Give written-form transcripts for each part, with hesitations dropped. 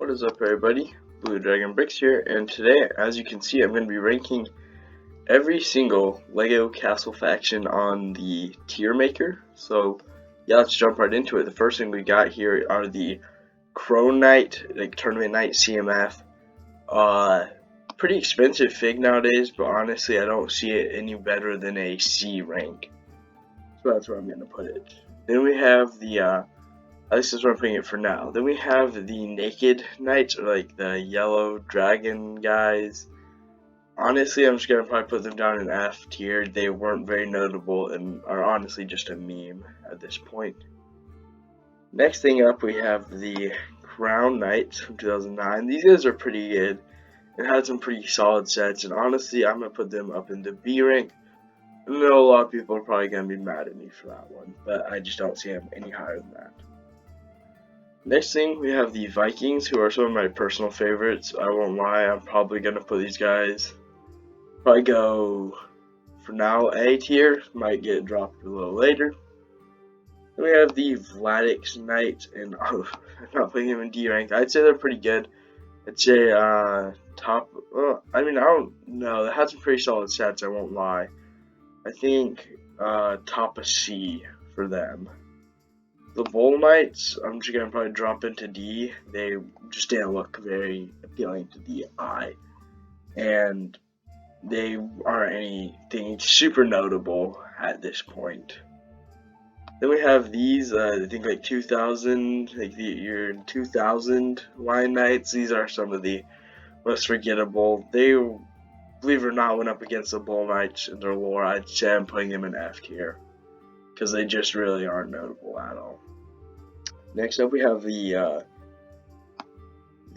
What is up, everybody? Blue Dragon Bricks here, and today, as you can see, I'm going to be ranking every single LEGO Castle faction on the tier maker. So yeah, let's jump right into it. The first thing we got here are the Crow Knight, like Tournament Knight CMF. Pretty expensive fig nowadays, but honestly, I don't see it any better than a C rank. So that's where I'm going to put it. Then we have the this is where I'm putting it for now. Then we have the Naked Knights, or like the yellow dragon guys. Honestly, I'm just gonna probably put them down in F tier. They weren't very notable and are honestly just a meme at this point. Next thing up, we have the Crown Knights from 2009. These guys are pretty good and had some pretty solid sets, and honestly, I'm gonna put them up in the B rank. I know a lot of people are probably gonna be mad at me for that one, but I just don't see them any higher than that. Next thing, we have the Vikings, who are some of my personal favorites. I won't lie, I'm probably going to put these guys, probably go, for now, A tier, might get dropped a little later. Then we have the Vladix Knights, and I'm not putting them in D rank. I'd say they're pretty good. I'd say top, well, I mean, I don't know, they had some pretty solid sets, I won't lie. I think top of C for them. The Bull Knights, I'm just going to probably drop into D. They just didn't look very appealing to the eye. And they aren't anything super notable at this point. Then we have these, I think like 2000, like the year 2000 Lion Knights. These are some of the most forgettable. They, believe it or not, went up against the Bull Knights in their lore. I'd say I'm putting them in F tier, because they just really aren't notable at all. Next up, we have the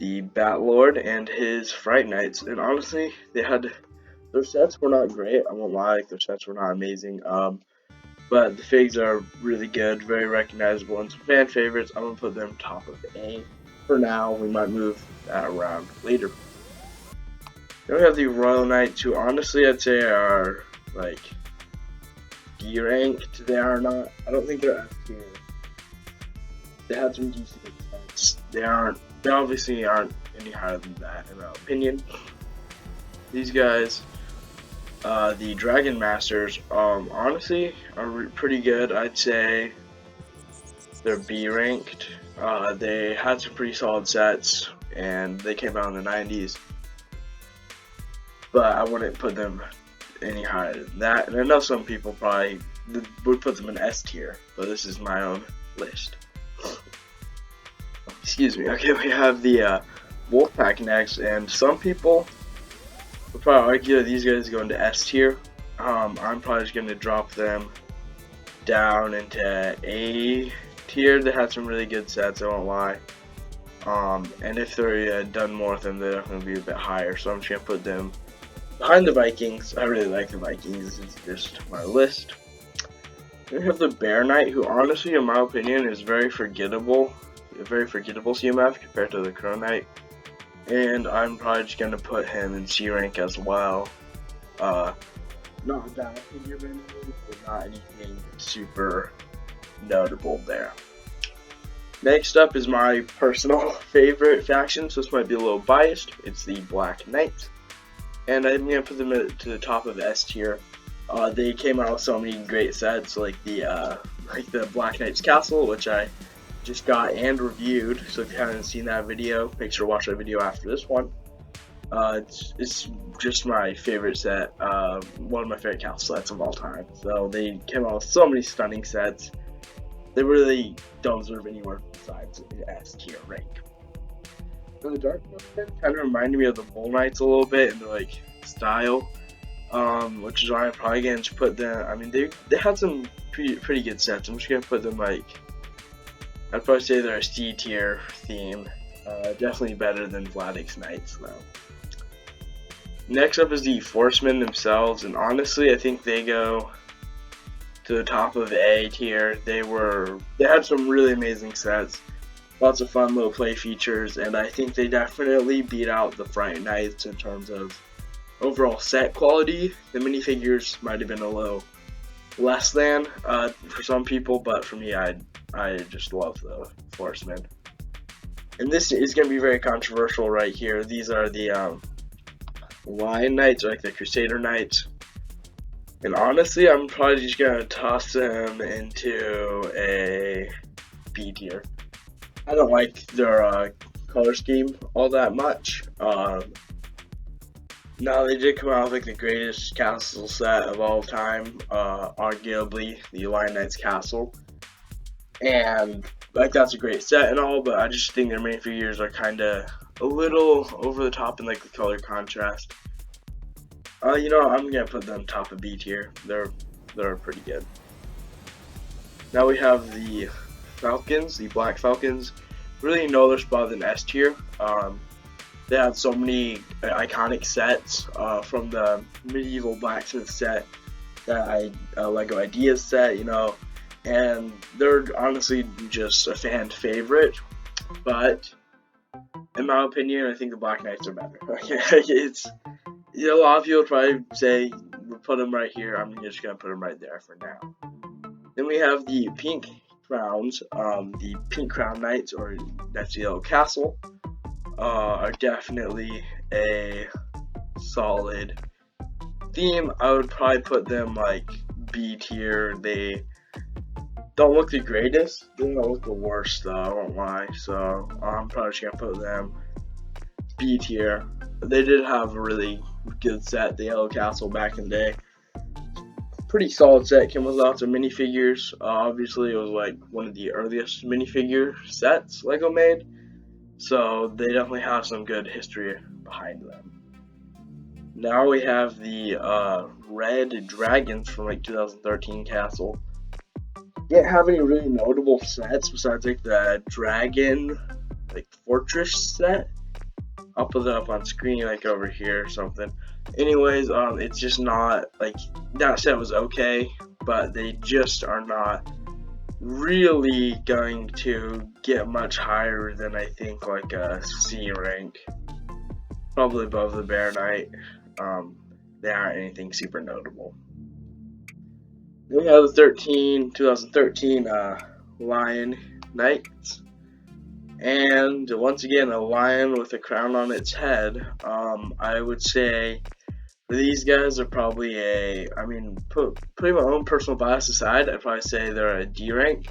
Bat Lord and his Fright Knights, and honestly, their sets were not great. I won't lie, their sets were not amazing. But the figs are really good, very recognizable, and some fan favorites. I'm gonna put them top of A for now. We might move that around later. Then we have the Royal Knights, who honestly I'd say are like D ranked. They are not. I don't think they're F tier. They had some decent sets. They obviously aren't any higher than that in my opinion. These guys, the Dragon Masters, honestly are pretty good. I'd say they're B ranked. They had some pretty solid sets, and they came out in the 90s. But I wouldn't put them any higher than that. And I know some people probably would put them in S tier, but this is my own list. Excuse me. Okay, we have the Wolfpack next, and some people would probably argue that these guys go into S tier. I'm probably just going to drop them down into A tier. They had some really good sets, I won't lie. And if they're done more with them, they're definitely going to be a bit higher, so I'm just going to put them behind the Vikings. I really like the Vikings. It's just my list. Then we have the Bear Knight, who honestly, in my opinion, is very forgettable. A very forgettable CMF compared to the Crow Knight. And I'm probably just going to put him in C rank as well. Not that figure, but not anything super notable there. Next up is my personal favorite faction, so this might be a little biased. It's the Black Knights. And I'm going to put them to the top of S tier. They came out with so many great sets, like the Black Knight's Castle, which I just got and reviewed. So if you haven't seen that video, make sure to watch that video after this one. It's just my favorite set, one of my favorite castle sets of all time. So they came out with so many stunning sets. They really don't deserve anywhere besides an S tier rank. So the Dark Forestmen kind of reminded me of the Bull Knights a little bit in the like style, which is why I'm probably gonna just put them. I mean, they had some pretty good sets. I'm just gonna put them like, I'd probably say they're a C tier theme. Definitely better than Vladix Knights though. Next up is the Forestmen themselves, and honestly, I think they go to the top of A tier. They had some really amazing sets. Lots of fun little play features, and I think they definitely beat out the Fright Knights in terms of overall set quality. The minifigures might have been a little less than for some people, but for me, I just love the Forestmen. And this is going to be very controversial right here. These are the Lion Knights, or like the Crusader Knights. And honestly, I'm probably just going to toss them into a B tier. I don't like their color scheme all that much. Now they did come out with like the greatest castle set of all time, arguably the Lion Knights castle, and like that's a great set and all, but I just think their minifigures are kind of a little over the top in like the color contrast. You know, I'm gonna put them top of B tier. They're pretty good. Now we have the Falcons, the Black Falcons. Really no other spot than S tier. They had so many iconic sets from the medieval blacksmith set, that Lego Ideas set, you know, and they're honestly just a fan favorite. But in my opinion, I think the Black Knights are better. It's, you know, a lot of people probably say we'll put them right here. I'm just gonna put them right there for now. Then we have the Pink Crowns, the Pink Crown Knights, or that's the Yellow Castle. Are definitely a solid theme. I would probably put them like B tier. They don't look the greatest. They don't look the worst though, I won't lie. So I'm probably just gonna put them B tier. They did have a really good set, the Yellow Castle, back in the day. Pretty solid set, came with lots of minifigures. Obviously it was like one of the earliest minifigure sets Lego made. So they definitely have some good history behind them. Now we have the Red Dragons from like 2013 Castle. Didn't have any really notable sets besides like the Dragon like Fortress set. I'll put that up on screen like over here or something. Anyways, it's just not like that set was okay, but they just are not really going to get much higher than I think like a C rank, probably above the Bear Knight. They aren't anything super notable. Then we have the 2013 Lion Knights, and once again a lion with a crown on its head. I would say these guys are probably putting my own personal bias aside, I'd probably say they're a D rank.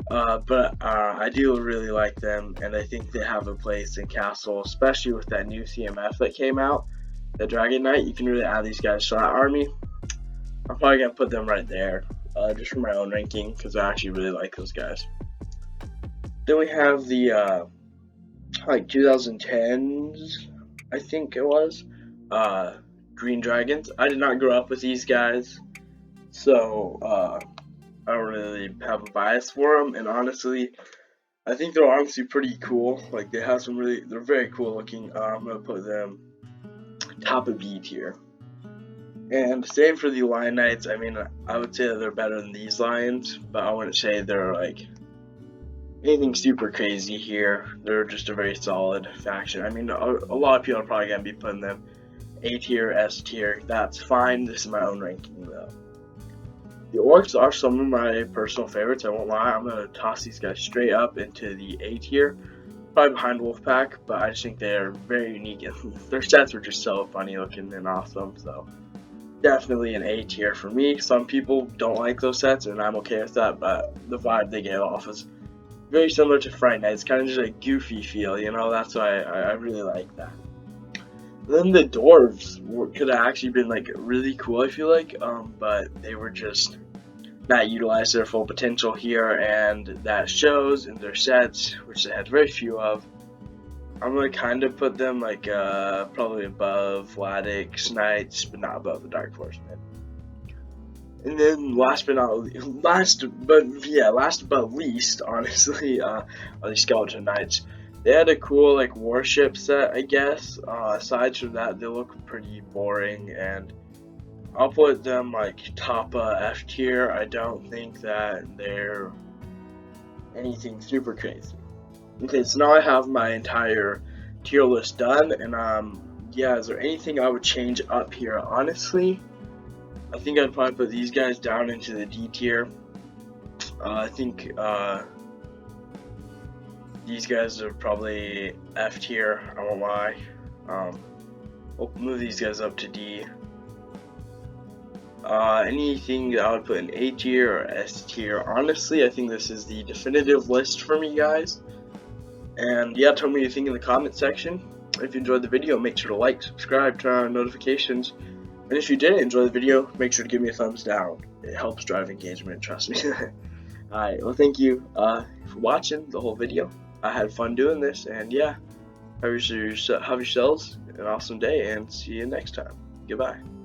But I do really like them, and I think they have a place in Castle, especially with that new CMF that came out, the Dragon Knight. You can really add these guys to that army. I'm probably gonna put them right there, just for my own ranking, because I actually really like those guys. Then we have the like 2010s, I think it was, Green Dragons. I did not grow up with these guys, so I don't really have a bias for them, and honestly, I think they're honestly pretty cool. Like they have some they're very cool looking. I'm gonna put them top of B tier. And same for the Lion Knights. I mean, I would say that they're better than these lions, but I wouldn't say they're like anything super crazy here. They're just a very solid faction. I mean, a lot of people are probably gonna be putting them A tier, S tier. That's fine. This is my own ranking though. The Orcs are some of my personal favorites, I won't lie. I'm going to toss these guys straight up into the A tier, probably behind Wolfpack, but I just think they're very unique, and their sets were just so funny looking and awesome, so definitely an A tier for me. Some people don't like those sets, and I'm okay with that, but the vibe they gave off is very similar to Fright Night. It's kind of just a goofy feel, you know, that's why I really like that. Then the dwarves could have actually been like really cool, I feel like, but they were just not utilized to their full potential here, and that shows in their sets, which they had very few of. I'm gonna kind of put them like probably above Vladix Knights, but not above the Dark Forestmen. And then last but least, honestly, are the Skeleton Knights. They had a cool like warship set, I guess. Aside from that, they look pretty boring, and I'll put them like top F tier. I don't think that they're anything super crazy. Okay, so now I have my entire tier list done, and yeah, is there anything I would change up here? Honestly, I think I'd probably put these guys down into the D tier. I think these guys are probably F tier, I won't lie. We'll move these guys up to D. Anything that I would put in A tier or S tier, honestly, I think this is the definitive list for me, guys. And yeah, tell me what you think in the comment section. If you enjoyed the video, make sure to like, subscribe, turn on notifications. And if you didn't enjoy the video, make sure to give me a thumbs down. It helps drive engagement, trust me. Alright, well thank you for watching the whole video. I had fun doing this, and yeah, have yourselves an awesome day, and see you next time. Goodbye.